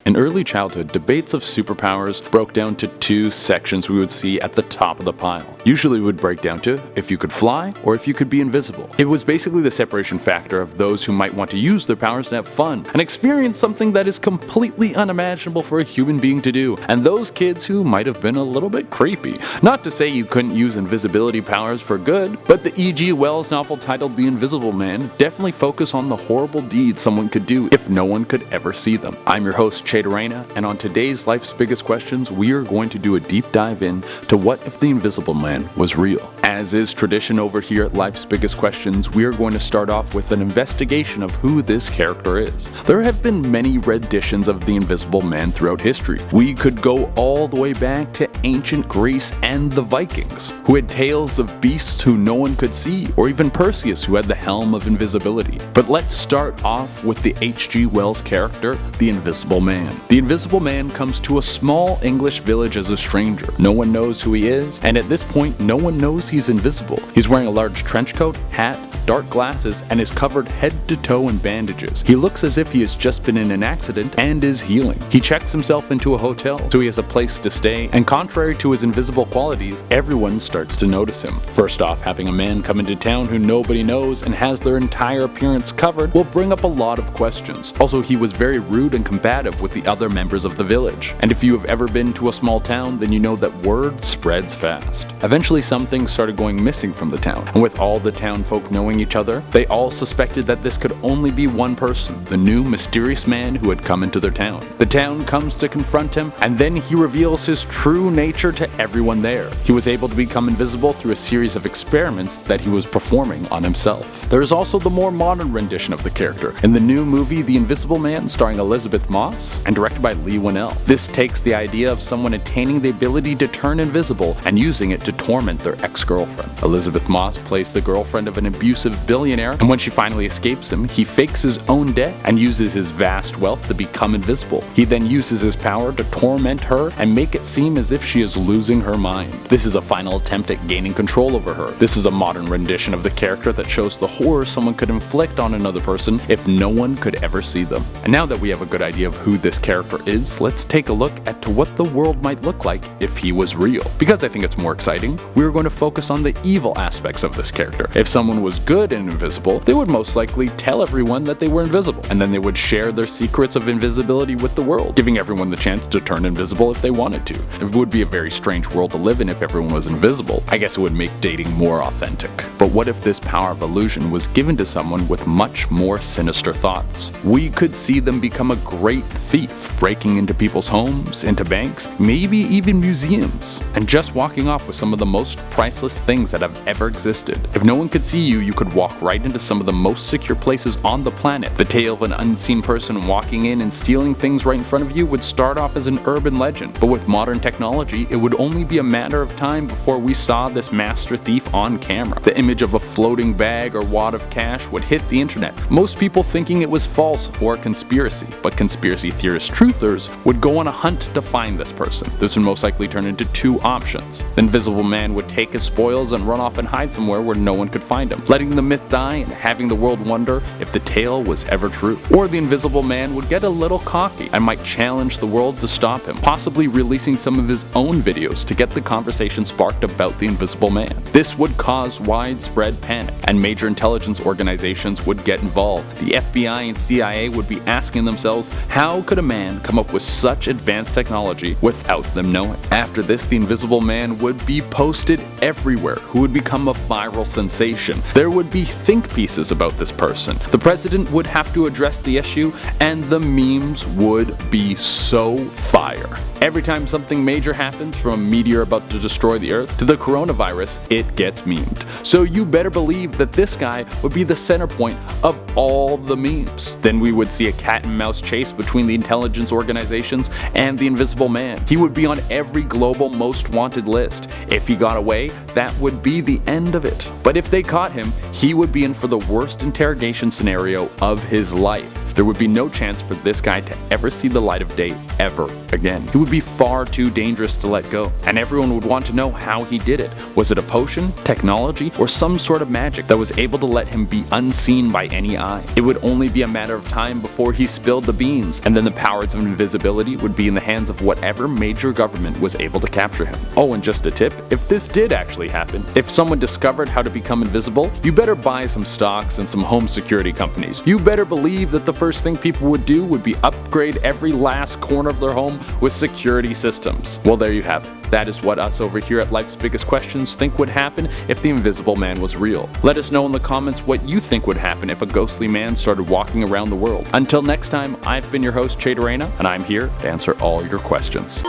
In early childhood, debates of superpowers broke down to two sections we would see at the top of the pile. Usually it would break down to if you could fly or if you could be invisible. It was basically the separation factor of those who might want to use their powers to have fun and experience something that is completely unimaginable for a human being to do, and those kids who might have been a little bit creepy. Not to say you couldn't use invisibility powers for good, but the E.G. Wells novel titled The Invisible Man definitely focused on the horrible deeds someone could do if no one could ever see them. I'm your host, Arena, and on today's Life's Biggest Questions, we are going to do a deep dive in to what if the Invisible Man was real. As is tradition over here at Life's Biggest Questions, we are going to start off with an investigation of who this character is. There have been many renditions of the Invisible Man throughout history. We could go all the way back to ancient Greece and the Vikings, who had tales of beasts who no one could see, or even Perseus, who had the helm of invisibility. But let's start off with the H.G. Wells character, the Invisible Man. The Invisible Man comes to a small English village as a stranger. No one knows who he is, and at this point, no one knows he's invisible. He's wearing a large trench coat, hat, dark glasses, and is covered head to toe in bandages. He looks as if he has just been in an accident and is healing. He checks himself into a hotel, so he has a place to stay, and contrary to his invisible qualities, everyone starts to notice him. First off, having a man come into town who nobody knows and has their entire appearance covered will bring up a lot of questions. Also, he was very rude and combative with the other members of the village. And if you have ever been to a small town, then you know that word spreads fast. Eventually, some things started going missing from the town, and with all the town folk knowing each other, they all suspected that this could only be one person, the new mysterious man who had come into their town. The town comes to confront him, and then he reveals his true nature to everyone there. He was able to become invisible through a series of experiments that he was performing on himself. There is also the more modern rendition of the character in the new movie The Invisible Man, starring Elizabeth Moss and directed by Leigh Whannell. This takes the idea of someone attaining the ability to turn invisible and using it to torment their ex-girlfriend. Elizabeth Moss plays the girlfriend of an abusive billionaire, and when she finally escapes him, he fakes his own death and uses his vast wealth to become invisible. He then uses his power to torment her and make it seem as if she is losing her mind. This is a final attempt at gaining control over her. This is a modern rendition of the character that shows the horror someone could inflict on another person if no one could ever see them. And now that we have a good idea of who this character is, let's take a look at to what the world might look like if he was real. Because I think it's more exciting, we're going to focus on the evil aspects of this character. If someone was good and invisible, they would most likely tell everyone that they were invisible, and then they would share their secrets of invisibility with the world, giving everyone the chance to turn invisible if they wanted to. It would be a very strange world to live in if everyone was invisible. I guess it would make dating more authentic. But what if this power of illusion was given to someone with much more sinister thoughts? We could see them become a great thief, breaking into people's homes, into banks, maybe even museums, and just walking off with some of the most priceless things that have ever existed. If no one could see you, you could walk right into some of the most secure places on the planet. The tale of an unseen person walking in and stealing things right in front of you would start off as an urban legend, but with modern technology, it would only be a matter of time before we saw this master thief on camera. The image of a floating bag or wad of cash would hit the internet, most people thinking it was false or a conspiracy, but conspiracy theorist truthers would go on a hunt to find this person. This would most likely turn into two options. The Invisible Man would take his spoils and run off and hide somewhere where no one could find him, letting the myth die and having the world wonder if the tale was ever true. Or the Invisible Man would get a little cocky and might challenge the world to stop him, possibly releasing some of his own videos to get the conversation sparked about the Invisible Man. This would cause widespread panic, and major intelligence organizations would get involved. The FBI and CIA would be asking themselves, how could a man come up with such advanced technology without them knowing? After this, the Invisible Man would be posted everywhere, who would become a viral sensation. There would be think pieces about this person. The president would have to address the issue, and the memes would be so fire. Every time something major happens, from a meteor about to destroy the Earth to the coronavirus, it gets memed. So you better believe that this guy would be the center point of all the memes. Then we would see a cat and mouse chase between the intelligence organizations and the Invisible Man. He would be on every global most wanted list. If he got away, that would be the end of it. But if they caught him, he would be in for the worst interrogation scenario of his life. there would be no chance for this guy to ever see the light of day ever again. He would be far too dangerous to let go, and everyone would want to know how he did it. Was it a potion, technology, or some sort of magic that was able to let him be unseen by any eye? It would only be a matter of time before he spilled the beans, and then the powers of invisibility would be in the hands of whatever major government was able to capture him. Oh, and just a tip, if this did actually happen, if someone discovered how to become invisible, you better buy some stocks in some home security companies. You better believe that the first thing people would do would be upgrade every last corner of their home with security systems. Well, there you have it. That is what us over here at Life's Biggest Questions think would happen if the Invisible Man was real. Let us know in the comments what you think would happen if a ghostly man started walking around the world. Until next time, I've been your host, Chad Arena, and I'm here to answer all your questions.